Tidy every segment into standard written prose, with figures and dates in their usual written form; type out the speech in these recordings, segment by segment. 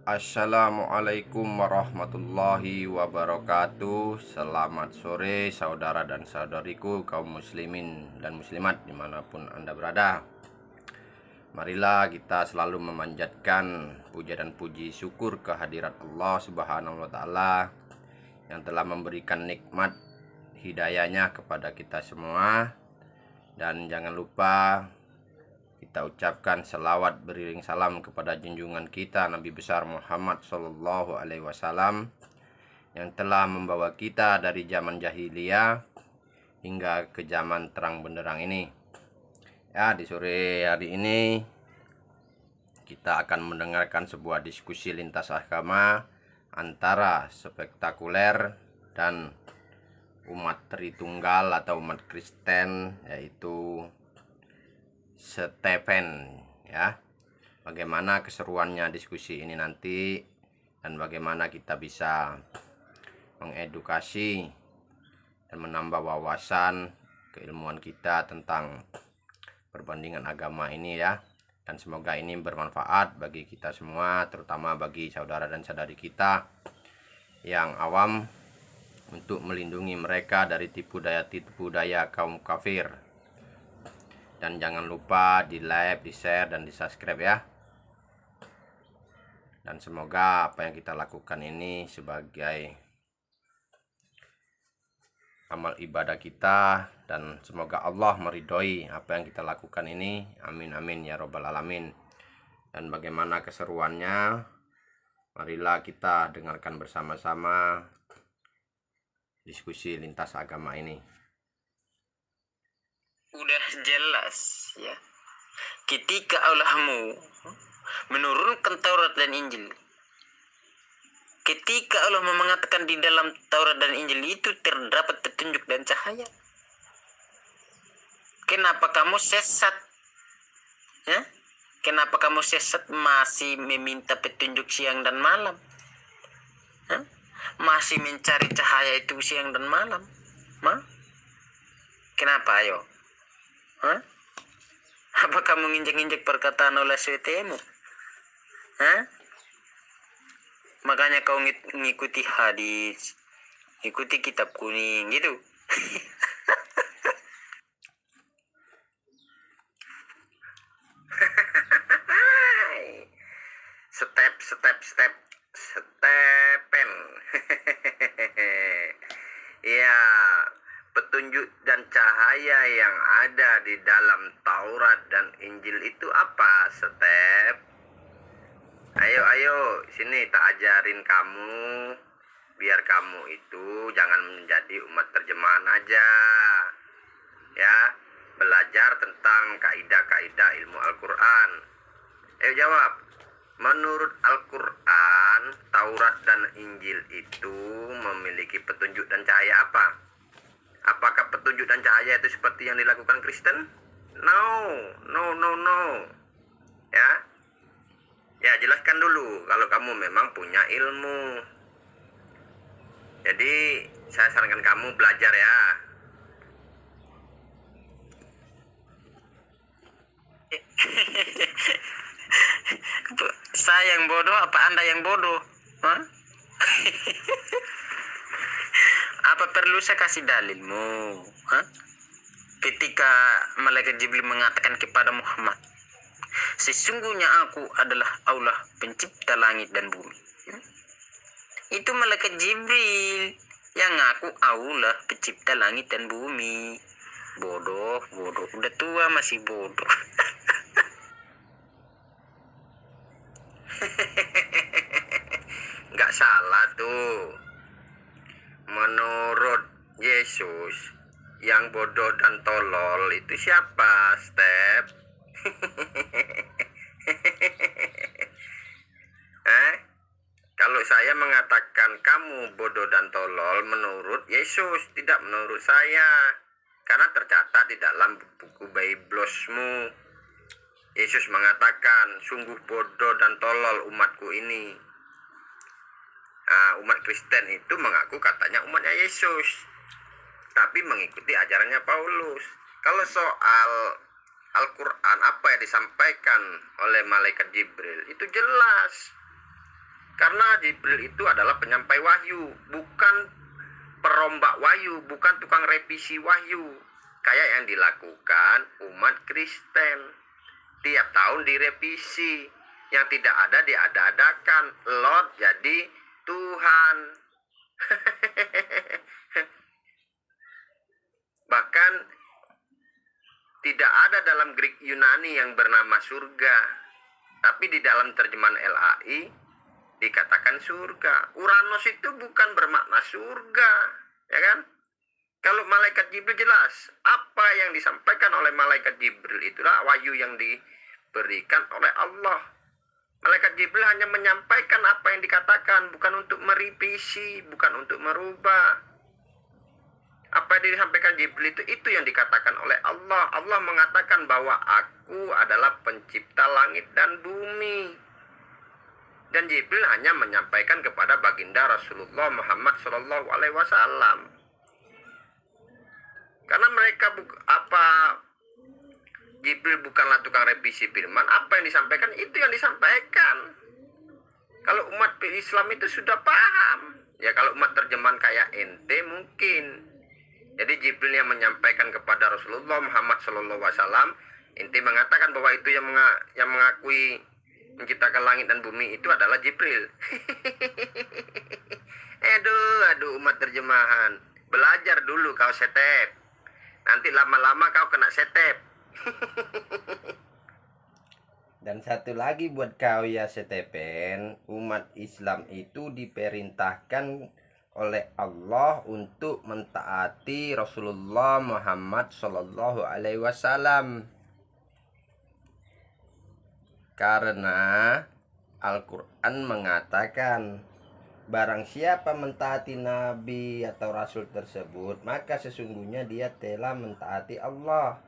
Assalamualaikum warahmatullahi wabarakatuh. Selamat sore saudara dan saudariku kaum muslimin dan muslimat dimanapun Anda berada. Marilah kita selalu memanjatkan puja dan puji syukur kehadirat Allah Subhanahu wa Ta'ala yang telah memberikan nikmat hidayahnya kepada kita semua. Dan jangan lupa kita ucapkan selawat beriring salam kepada junjungan kita Nabi besar Muhammad Sallallahu Alaihi Wasallam yang telah membawa kita dari zaman jahiliyah hingga ke zaman terang benderang ini. Ya, di sore hari ini kita akan mendengarkan sebuah diskusi lintas agama antara spektakuler dan umat Tritunggal atau umat Kristen, yaitu Stephen, ya. Bagaimana keseruannya diskusi ini nanti dan bagaimana kita bisa mengedukasi dan menambah wawasan keilmuan kita tentang perbandingan agama ini, ya. Dan semoga ini bermanfaat bagi kita semua, terutama bagi saudara dan saudari kita yang awam, untuk melindungi mereka dari tipu daya kaum kafir. Dan jangan lupa di like, di share, dan di subscribe, ya. Dan semoga apa yang kita lakukan ini sebagai amal ibadah kita, dan semoga Allah meridhoi apa yang kita lakukan ini. Amin amin ya robbal alamin. Dan bagaimana keseruannya, marilah kita dengarkan bersama-sama diskusi lintas agama ini. Udah jelas, ya, ketika Allahmu menurunkan Taurat dan Injil, ketika Allah mengatakan di dalam Taurat dan Injil itu terdapat petunjuk dan cahaya, kenapa kamu sesat? Ya? Kenapa kamu sesat masih meminta petunjuk siang dan malam? Hah? Masih mencari cahaya itu siang dan malam? Kenapa, ayo? Hah? Apa kamu nginjek-nginjek perkataan oleh SWT-mu? Hah? Makanya kau ngikuti hadis, ikuti kitab kuning gitu. Stepen. Ya, petunjuk dan cahaya yang ada di dalam Taurat dan Injil itu apa, Step? Ayo, sini tak ajarin kamu, biar kamu itu jangan menjadi umat terjemahan aja, ya. Belajar tentang kaidah-kaidah ilmu Al-Quran. Ayo jawab. Menurut Al-Quran, Taurat dan Injil itu memiliki petunjuk dan cahaya apa? Apakah petunjuk dan cahaya itu seperti yang dilakukan Kristen? No. Ya, jelaskan dulu kalau kamu memang punya ilmu. Jadi, saya sarankan kamu belajar, ya. Saya yang bodoh apa Anda yang bodoh? Hah? Apa perlu saya kasih dalilmu? Hah? Ketika malaikat Jibril mengatakan kepada Muhammad, sesungguhnya aku adalah Allah pencipta langit dan bumi. Itu malaikat Jibril yang ngaku Allah pencipta langit dan bumi. Bodoh, udah tua masih bodoh. Nggak salah tuh. Menurut Yesus, yang bodoh dan tolol itu siapa, Step? Kalau saya mengatakan kamu bodoh dan tolol menurut Yesus, tidak menurut saya. Karena tercatat di dalam buku Biblosmu. Yesus mengatakan, sungguh bodoh dan tolol umatku ini. Nah, umat Kristen itu mengaku katanya umatnya Yesus, tapi mengikuti ajarannya Paulus. Kalau soal Al-Quran, apa yang disampaikan oleh malaikat Jibril, itu jelas. Karena Jibril itu adalah penyampai wahyu, bukan perombak wahyu, bukan tukang revisi wahyu. Kayak yang dilakukan umat Kristen. Tiap tahun direvisi, yang tidak ada diada-adakan. Lord jadi Tuhan. Bahkan tidak ada dalam Greek Yunani yang bernama surga, tapi di dalam terjemahan LAI dikatakan surga. Uranus itu bukan bermakna surga, ya kan? Kalau malaikat Jibril jelas apa yang disampaikan oleh malaikat Jibril itulah wahyu yang diberikan oleh Allah. Malaikat Jibril hanya menyampaikan apa yang dikatakan, bukan untuk merevisi, bukan untuk merubah. Apa yang disampaikan Jibril itu yang dikatakan oleh Allah. Allah mengatakan bahwa aku adalah pencipta langit dan bumi. Dan Jibril hanya menyampaikan kepada baginda Rasulullah Muhammad SAW. Karena mereka Jibril bukanlah tukang revisi firman, apa yang disampaikan itu yang disampaikan. Kalau umat Islam itu sudah paham. Ya kalau umat terjemahan kayak ente mungkin. Jadi Jibril yang menyampaikan kepada Rasulullah Muhammad SAW, ente mengatakan bahwa itu yang mengakui menciptakan langit dan bumi itu adalah Jibril. Aduh umat terjemahan. Belajar dulu kau setep. Nanti lama-lama kau kena setep. Dan satu lagi buat kau ya setepen, umat Islam itu diperintahkan oleh Allah untuk mentaati Rasulullah Muhammad SAW. Karena Al-Quran mengatakan, barang siapa mentaati Nabi atau Rasul tersebut, maka sesungguhnya dia telah mentaati Allah.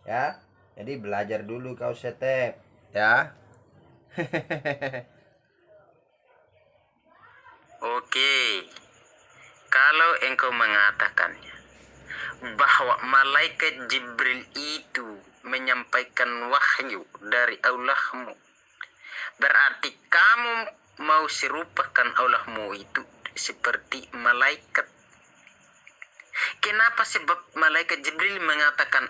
Ya, jadi belajar dulu kau setep, ya. Oke, kalau engkau mengatakannya bahwa malaikat Jibril itu menyampaikan wahyu dari Allahmu, berarti kamu mau serupakan Allahmu itu seperti malaikat. Kenapa? Sebab malaikat Jibril mengatakan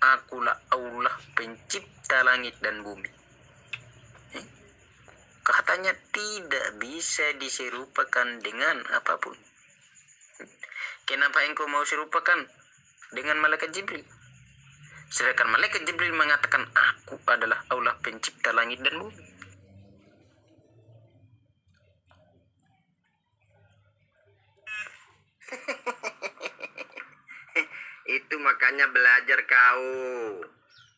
akulah Allah pencipta langit dan bumi. Katanya tidak bisa diserupakan dengan apapun. Kenapa engkau mau serupakan dengan malaikat Jibril? Sedangkan malaikat Jibril mengatakan aku adalah Allah pencipta langit dan bumi. Itu makanya belajar kau.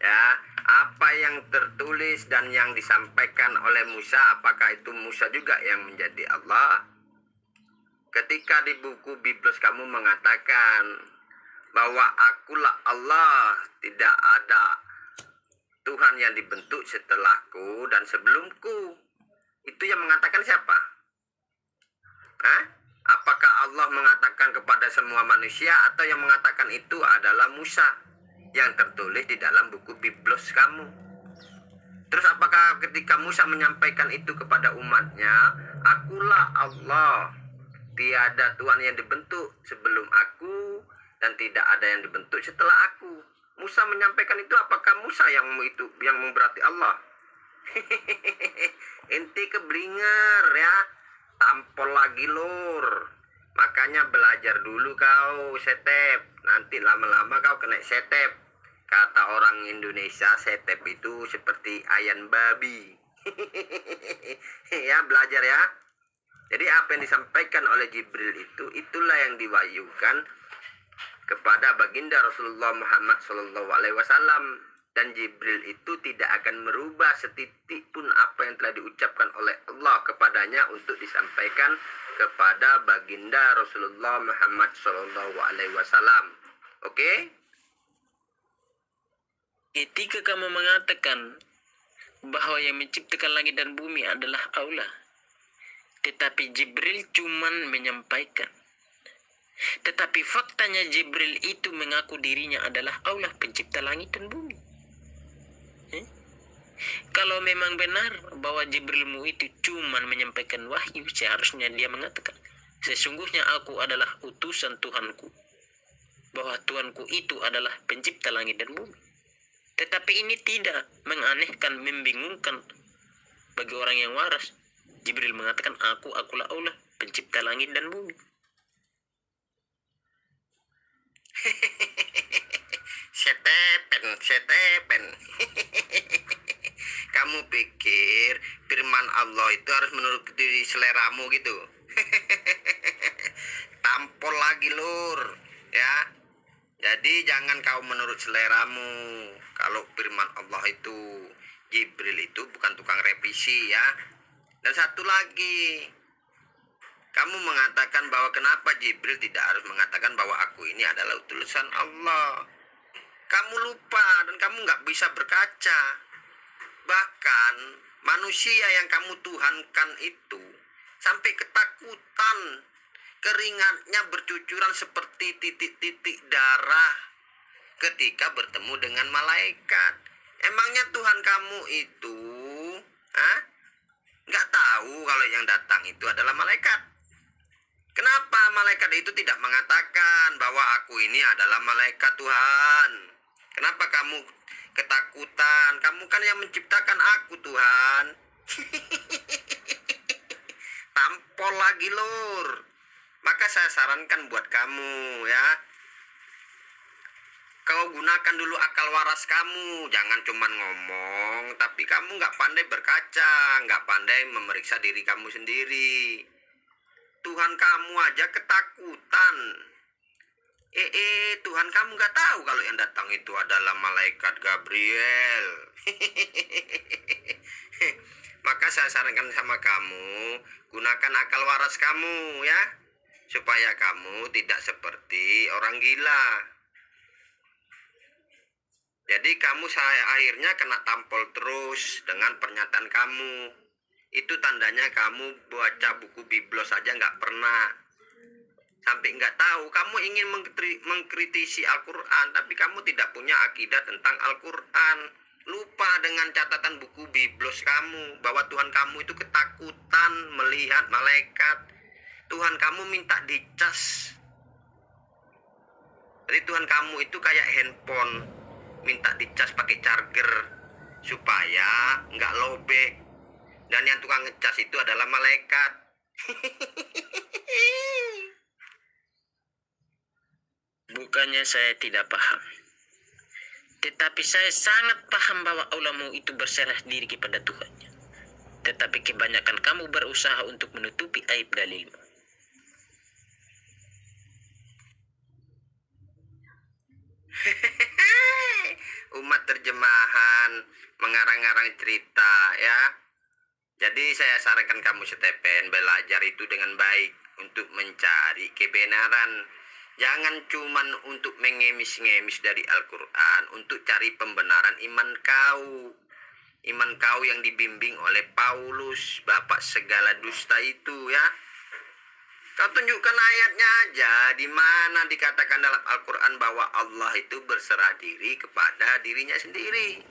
Ya, apa yang tertulis dan yang disampaikan oleh Musa, apakah itu Musa juga yang menjadi Allah? Ketika di buku Biblos kamu mengatakan bahwa akulah Allah, tidak ada Tuhan yang dibentuk setelahku dan sebelumku. Itu yang mengatakan siapa? Hah? Apakah Allah mengatakan kepada semua manusia atau yang mengatakan itu adalah Musa yang tertulis di dalam buku Biblos kamu? Terus apakah ketika Musa menyampaikan itu kepada umatnya, akulah Allah, tiada Tuhan yang dibentuk sebelum aku dan tidak ada yang dibentuk setelah aku. Musa menyampaikan itu, apakah Musa yang berarti Allah? Inti keblinger ya, tampol lagi lur. Makanya belajar dulu kau setep, nanti lama-lama kau kena setep. Kata orang Indonesia, setep itu seperti ayan babi. Ya belajar ya. Jadi apa yang disampaikan oleh Jibril itu, itulah yang diwahyukan kepada baginda Rasulullah Muhammad SAW. Dan Jibril itu tidak akan merubah setitik pun apa yang telah diucapkan oleh Allah kepadanya untuk disampaikan kepada baginda Rasulullah Muhammad SAW. Oke? Ketika kamu mengatakan bahwa yang menciptakan langit dan bumi adalah Allah, tetapi Jibril cuman menyampaikan. Tetapi faktanya Jibril itu mengaku dirinya adalah Allah pencipta langit dan bumi. Kalau memang benar bahwa Jibrilmu itu cuma menyampaikan wahyu, seharusnya dia mengatakan, sesungguhnya aku adalah utusan Tuhanku, bahwa Tuhanku itu adalah pencipta langit dan bumi. Tetapi ini tidak, menganehkan, membingungkan bagi orang yang waras. Jibril mengatakan, akulah Allah, pencipta langit dan bumi. Setepen. Kamu pikir firman Allah itu harus menuruti seleramu gitu? Tampol lagi lur, ya. Jadi jangan kau menurut seleramu. Kalau firman Allah itu, Jibril itu bukan tukang revisi ya. Dan satu lagi, kamu mengatakan bahwa kenapa Jibril tidak harus mengatakan bahwa aku ini adalah utusan Allah. Kamu lupa dan kamu nggak bisa berkaca. Bahkan manusia yang kamu tuhankan itu sampai ketakutan, keringatnya bercucuran seperti titik-titik darah ketika bertemu dengan malaikat. Emangnya Tuhan kamu itu nggak tahu kalau yang datang itu adalah malaikat? Kenapa malaikat itu tidak mengatakan bahwa aku ini adalah malaikat Tuhan? Kenapa kamu ketakutan? Kamu kan yang menciptakan aku, Tuhan. Tampol lagi lur. Maka saya sarankan buat kamu ya, kau gunakan dulu akal waras kamu. Jangan cuman ngomong tapi kamu nggak pandai berkaca, nggak pandai memeriksa diri kamu sendiri. Tuhan kamu aja ketakutan. Tuhan kamu nggak tahu kalau yang datang itu adalah malaikat Gabriel. Maka saya sarankan sama kamu, gunakan akal waras kamu ya, supaya kamu tidak seperti orang gila. Jadi kamu akhirnya kena tampol terus dengan pernyataan kamu. Itu tandanya kamu baca buku biblos saja nggak pernah. Sampai nggak tahu, kamu ingin mengkritisi Al-Quran, tapi kamu tidak punya akidah tentang Al-Quran. Lupa dengan catatan buku biblos kamu, bahwa Tuhan kamu itu ketakutan melihat malaikat. Tuhan kamu minta dicas. Jadi Tuhan kamu itu kayak handphone, minta dicas pakai charger, supaya nggak lobek. Dan yang tukang ngecas itu adalah malaikat. Bukannya saya tidak paham, tetapi saya sangat paham bahwa Allahmu itu berserah diri kepada Tuhannya. Tetapi kebanyakan kamu berusaha untuk menutupi aib dalilmu. Umat terjemahan mengarang-arang cerita ya. Jadi saya sarankan kamu Setepen, belajar itu dengan baik untuk mencari kebenaran. Jangan cuman untuk mengemis-ngemis dari Al-Quran, untuk cari pembenaran iman kau. Iman kau yang dibimbing oleh Paulus, bapak segala dusta itu ya. Kau tunjukkan ayatnya aja, di mana dikatakan dalam Al-Quran bahwa Allah itu berserah diri kepada dirinya sendiri.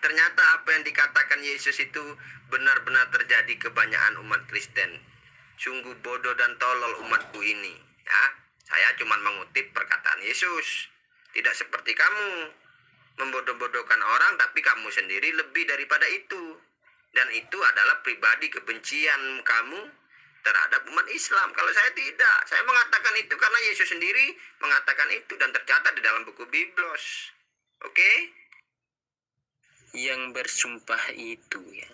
Ternyata apa yang dikatakan Yesus itu benar-benar terjadi kebanyakan umat Kristen. Sungguh bodoh dan tolol umatku ini ya. Saya cuma mengutip perkataan Yesus. Tidak seperti kamu membodoh-bodohkan orang, tapi kamu sendiri lebih daripada itu. Dan itu adalah pribadi kebencian kamu terhadap umat Islam. Kalau saya tidak, saya mengatakan itu karena Yesus sendiri mengatakan itu dan tercatat di dalam buku biblos. Oke? Yang bersumpah itu ya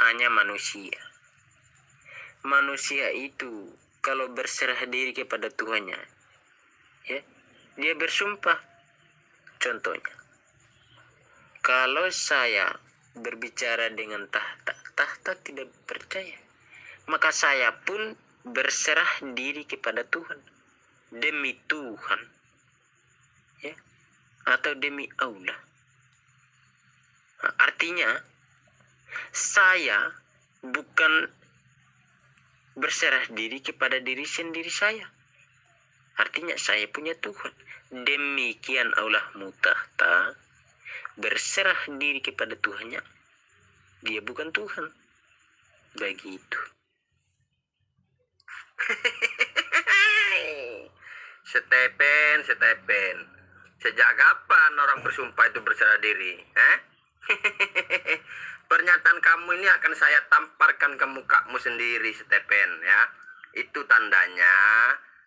hanya manusia. Manusia itu kalau berserah diri kepada Tuhannya, ya, dia bersumpah. Contohnya, kalau saya berbicara dengan tahta tidak percaya, maka saya pun berserah diri kepada Tuhan, demi Tuhan, ya, atau demi Allah. Nah, artinya saya bukan berserah diri kepada diri sendiri saya. Artinya saya punya Tuhan. demikian Allahmu tahta berserah diri kepada Tuhannya. Dia bukan Tuhan. Begitu. Stepen. Sejak kapan orang bersumpah itu berserah diri? Pernyataan kamu ini akan saya tamparkan ke mukamu sendiri, Stepen, ya. Itu tandanya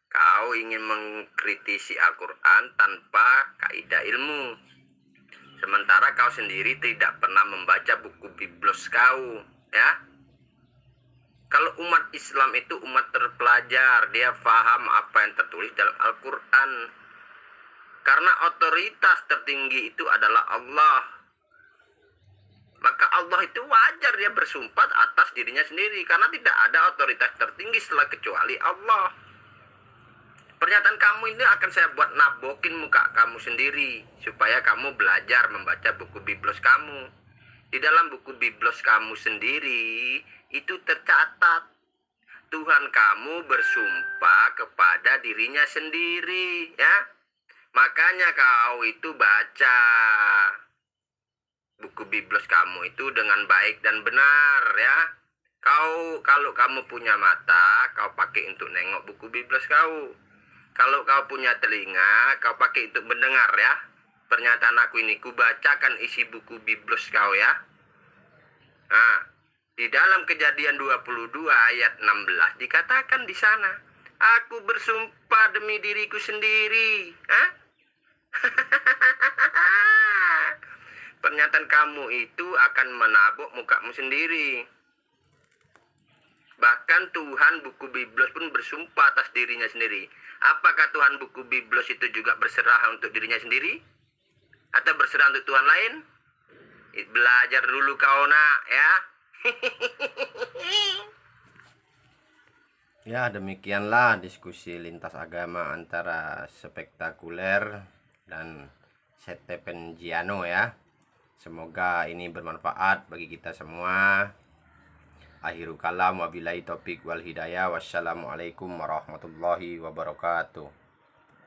kau ingin mengkritisi Al-Quran tanpa kaidah ilmu. Sementara kau sendiri tidak pernah membaca buku biblos kau, ya. Kalau umat Islam itu umat terpelajar, dia paham apa yang tertulis dalam Al-Quran. Karena otoritas tertinggi itu adalah Allah. Maka Allah itu wajar dia bersumpah atas dirinya sendiri. Karena tidak ada otoritas tertinggi setelah kecuali Allah. Pernyataan kamu ini akan saya buat nabokin muka kamu sendiri. Supaya kamu belajar membaca buku biblos kamu. Di dalam buku biblos kamu sendiri itu tercatat. Tuhan kamu bersumpah kepada dirinya sendiri, ya. Makanya kau itu baca buku biblos kamu itu dengan baik dan benar, ya. Kalau kamu punya mata, kau pakai untuk nengok buku biblos kau. Kalau kau punya telinga, kau pakai untuk mendengar, ya. Pernyataan aku ini, ku bacakan isi buku biblos kau, ya. Nah, di dalam Kejadian 22 ayat 16 dikatakan di sana, aku bersumpah demi diriku sendiri. Pernyataan kamu itu akan menabok mukamu sendiri. Bahkan Tuhan buku biblos pun bersumpah atas dirinya sendiri. Apakah Tuhan buku biblos itu juga berserah untuk dirinya sendiri? Atau berserah untuk Tuhan lain? Belajar dulu kau, nak, ya. Ya, demikianlah diskusi lintas agama antara Spektakuler dan Stepen Giano, ya. Semoga ini bermanfaat bagi kita semua. Akhirul kalam, wabillahi taufik wal hidayah. Wassalamualaikum warahmatullahi wabarakatuh.